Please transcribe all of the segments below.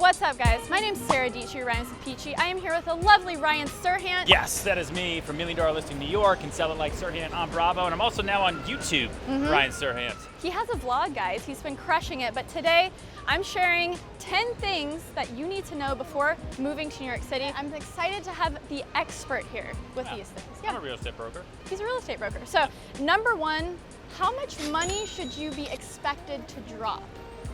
What's up, guys? My name's Saradietschy, rhymes with Peachy. I am here with the lovely Ryan Serhant. Yes, that is me from $1 Million Listing New York and Sell It Like Serhant on Bravo, and I'm also now on YouTube, Ryan Serhant. He has a vlog, guys. He's been crushing it, but today I'm sharing 10 things that you need to know before moving to New York City. I'm excited to have the expert here with these things. I'm a real estate broker. He's a real estate broker. So, number one, how much money should you be expected to drop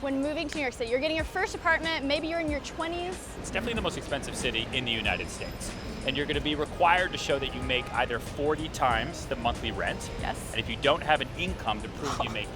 when moving to New York City? You're getting your first apartment, maybe you're in your 20s. It's definitely the most expensive city in the United States. And you're going to be required to show that you make either 40 times the monthly rent. Yes. And if you don't have an income to prove you make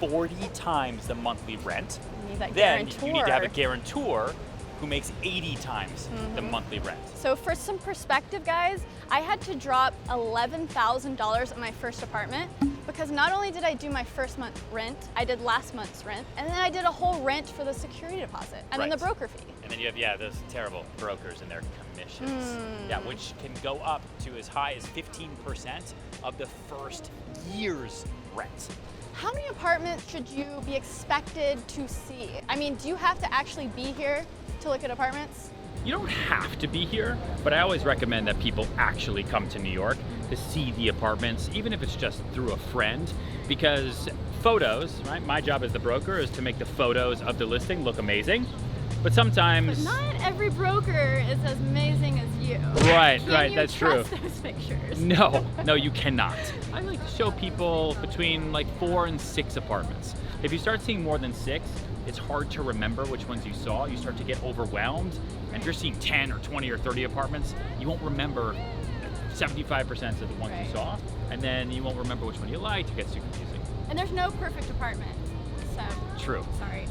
40 times the monthly rent, You need that then guarantor. you need to have a guarantor who makes 80 times the monthly rent. So for some perspective, guys, I had to drop $11,000 on my first apartment because not only did I do my first month rent, I did last month's rent, and then I did a whole rent for the security deposit and then the broker fee. And then you have, those terrible brokers and their commissions. Yeah, which can go up to as high as 15% of the first year's rent. How many apartments should you be expected to see? I mean, do you have to actually be here to look at apartments? You don't have to be here, but I always recommend that people actually come to New York to see the apartments, even if it's just through a friend, because photos, right? My job as the broker is to make the photos of the listing look amazing, but sometimes... But not every broker is as amazing as you. Right, Can that's you true. trust those pictures? No, you cannot. I like to show people between like 4 and 6 apartments. If you start seeing more than 6, it's hard to remember which ones you saw. You start to get overwhelmed. And if you're seeing 10 or 20 or 30 apartments, you won't remember 75% of the ones you saw. And then you won't remember which one you liked. It gets too confusing. And there's no perfect apartment, so. True. Sorry.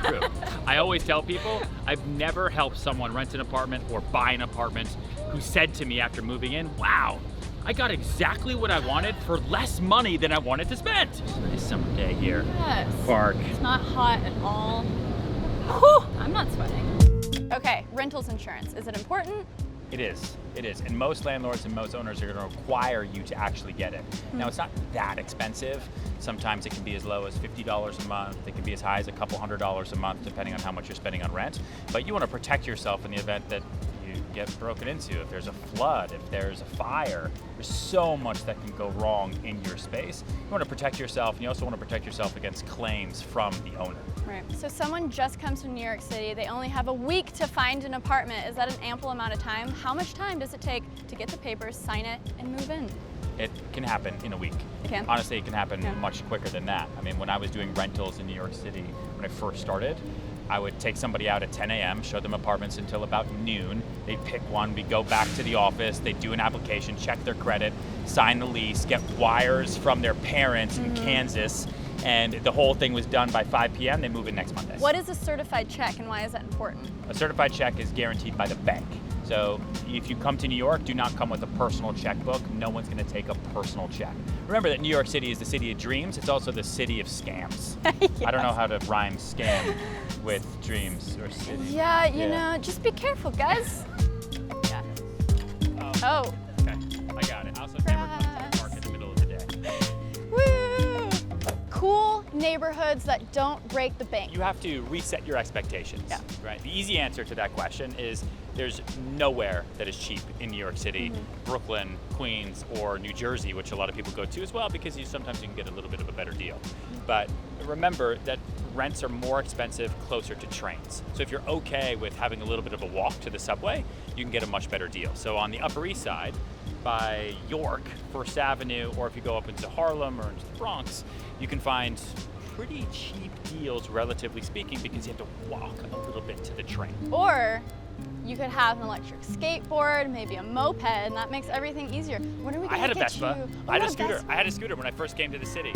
True. I always tell people, I've never helped someone rent an apartment or buy an apartment who said to me after moving in, wow, I got exactly what I wanted for less money than I wanted to spend. It's a nice summer day here. Yes. Park. It's not hot at all. Whew, I'm not sweating. Okay, rentals insurance, is it important? It is. And most landlords and most owners are going to require you to actually get it. Now, it's not that expensive. Sometimes it can be as low as $50 a month. It can be as high as a couple $100s a month, depending on how much you're spending on rent. But you want to protect yourself in the event that you get broken into. If there's a flood, if there's a fire, there's so much that can go wrong in your space. You want to protect yourself, and you also want to protect yourself against claims from the owner. Right. So someone just comes to New York City, they only have a week to find an apartment. Is that an ample amount of time? How much time does it take to get the papers, sign it, and move in? It can happen in a week. It can? Honestly, it can happen much quicker than that. I mean, when I was doing rentals in New York City, when I first started, I would take somebody out at 10 a.m., show them apartments until about noon. They'd pick one, we'd go back to the office, they'd do an application, check their credit, sign the lease, get wires from their parents in Kansas, and the whole thing was done by 5 p.m., they move in next Monday. What is a certified check and why is that important? A certified check is guaranteed by the bank. So if you come to New York, do not come with a personal checkbook. No one's going to take a personal check. Remember that New York City is the city of dreams. It's also the city of scams. Yes. I don't know how to rhyme scam with dreams or city. Yeah, you know, just be careful, guys. Yeah. Oh. Okay, I got it. I also never come to the park in the middle of the day. Woo! Cool neighborhoods that don't break the bank. You have to reset your expectations, right? The easy answer to that question is there's nowhere that is cheap in New York City, Brooklyn, Queens, or New Jersey, which a lot of people go to as well because sometimes you can get a little bit of a better deal. But remember that rents are more expensive closer to trains. So if you're okay with having a little bit of a walk to the subway, you can get a much better deal. So on the Upper East Side, by York, First Avenue, or if you go up into Harlem or into the Bronx, you can find pretty cheap deals, relatively speaking, because you have to walk a little bit to the train. Or you could have an electric skateboard, maybe a moped, and that makes everything easier. When are we I gonna had a get Vespa. you? I had a scooter. I had a scooter when I first came to the city.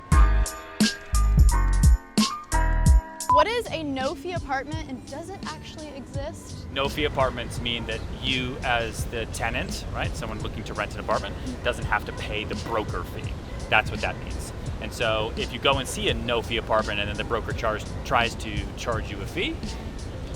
What is a no-fee apartment and does it actually exist? No-fee apartments mean that you as the tenant, right, someone looking to rent an apartment, doesn't have to pay the broker fee. That's what that means. And so if you go and see a no-fee apartment and then the broker tries to charge you a fee,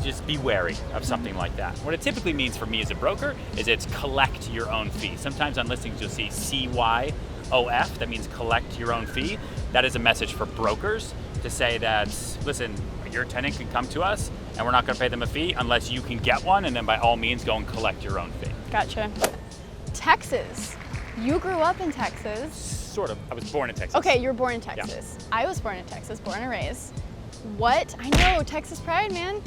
just be wary of something like that. What it typically means for me as a broker is it's collect your own fee. Sometimes on listings you'll see CYOF, that means collect your own fee. That is a message for brokers to say that, listen, your tenant can come to us and we're not going to pay them a fee unless you can get one, and then by all means go and collect your own fee. Gotcha. Texas. You grew up in Texas. Sort of. I was born in Texas. Okay, you were born in Texas. Yeah. I was born in Texas, born and raised. What? I know, Texas pride, man.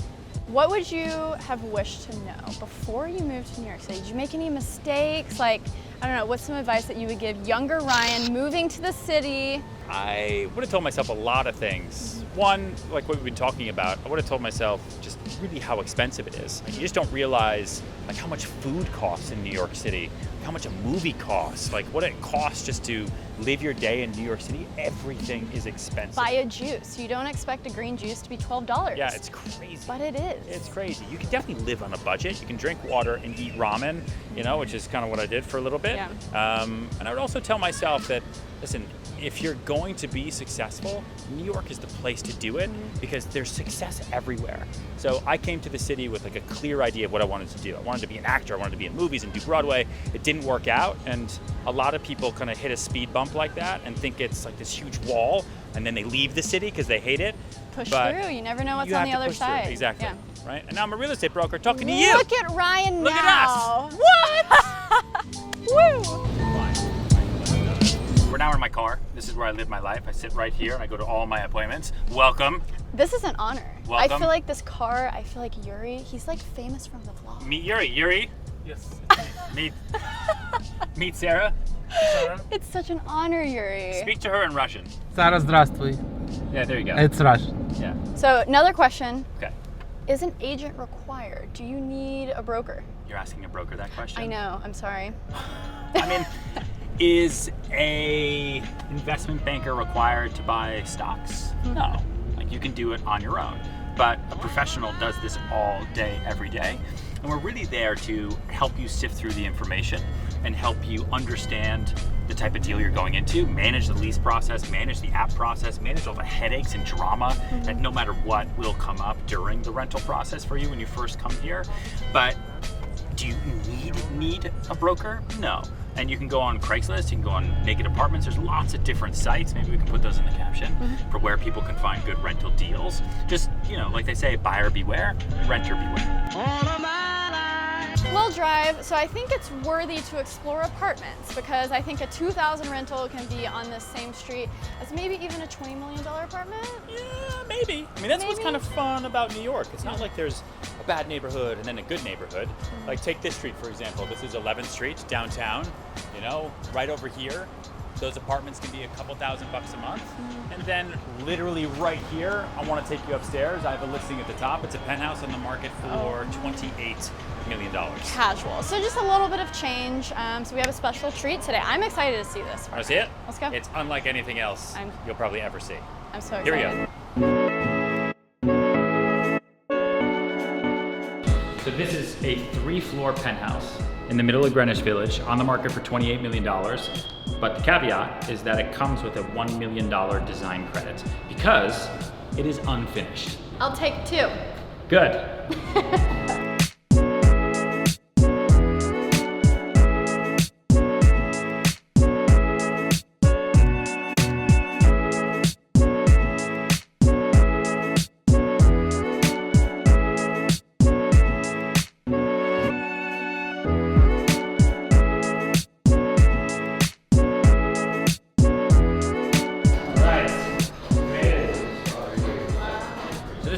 What would you have wished to know before you moved to New York City? Did you make any mistakes? Like, I don't know, what's some advice that you would give younger Ryan moving to the city? I would have told myself a lot of things. One, like what we've been talking about, I would have told myself just really how expensive it is. Like, you just don't realize like how much food costs in New York City, how much a movie costs, like what it costs just to live your day in New York City. Everything is expensive. Buy a juice. You don't expect a green juice to be $12. Yeah, it's crazy. But it is. It's crazy. You can definitely live on a budget. You can drink water and eat ramen, you know, which is kind of what I did for a little bit. Yeah. And I would also tell myself that, listen, if you're going to be successful, New York is the place to do it because there's success everywhere. So I came to the city with like a clear idea of what I wanted to do. I wanted to be an actor. I wanted to be in movies and do Broadway. It didn't work out, and a lot of people kind of hit a speed bump like that and think it's like this huge wall, and then they leave the city because they hate it. Push through. You never know what's on the other side. Through. Exactly. Yeah. Right. And now I'm a real estate broker talking to you. Look at Ryan Look now. at us. What? Woo! We're now in my car. This is where I live my life. I sit right here and I go to all my appointments. Welcome. This is an honor. Welcome. I feel like this car, I feel like Yuri, he's like famous from the vlog. Meet Yuri. Yuri? Yes. Meet Sara. Sara. It's such an honor, Yuri. Speak to her in Russian. Sara, здравствуй. Yeah, there you go. It's Russian. Yeah. So another question. Okay. Is an agent required? Do you need a broker? You're asking a broker that question? I know, I'm sorry. I mean, is a investment banker required to buy stocks? No. Like, you can do it on your own. But a professional does this all day, every day. And we're really there to help you sift through the information and help you understand the type of deal you're going into, manage the lease process, manage the app process, manage all the headaches and drama that no matter what will come up during the rental process for you when you first come here. But do you need a broker? No. And you can go on Craigslist, you can go on Naked Apartments. There's lots of different sites. Maybe we can put those in the caption for where people can find good rental deals. Just, you know, like they say, buyer beware, renter beware. Little drive, so I think it's worthy to explore apartments because I think a 2,000 rental can be on the same street as maybe even a $20 million apartment. Yeah, maybe. I mean, that's what's kind of fun about New York. It's not like there's a bad neighborhood and then a good neighborhood. Like, take this street, for example. This is 11th Street, downtown. You know, right over here, those apartments can be a couple $1,000 a month. And then literally right here, I want to take you upstairs. I have a listing at the top. It's a penthouse on the market for $28 million. Casual. So just a little bit of change. So we have a special treat today. I'm excited to see this. Want to see it? Let's go. It's unlike anything else you'll probably ever see. I'm so excited. Here we go. So this is a 3-floor penthouse in the middle of Greenwich Village, on the market for $28 million. But the caveat is that it comes with a $1 million design credit because it is unfinished. I'll take 2. Good.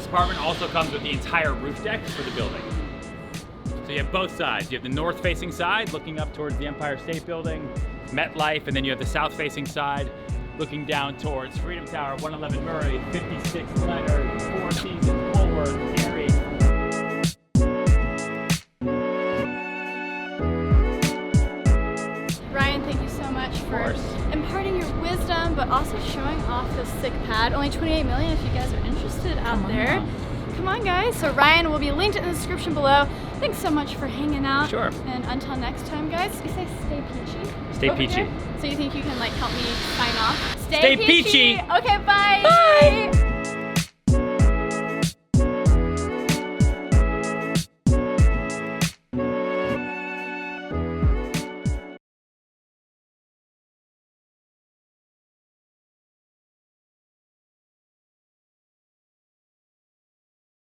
Apartment also comes with the entire roof deck for the building. So you have both sides. You have the north-facing side looking up towards the Empire State Building, MetLife, and then you have the south-facing side looking down towards Freedom Tower, 111 Murray, 56 Leonard, Four Seasons, Woolworth, Gary. Ryan, thank you so much for imparting your wisdom, but also showing off this sick pad. Only $28 million if you guys are interested out there. Come on, guys. So Ryan will be linked in the description below. Thanks so much for hanging out. Sure. And until next time, guys, you say stay peachy. Stay peachy. Here. So you think you can like help me sign off? Stay peachy. Okay, bye. Bye.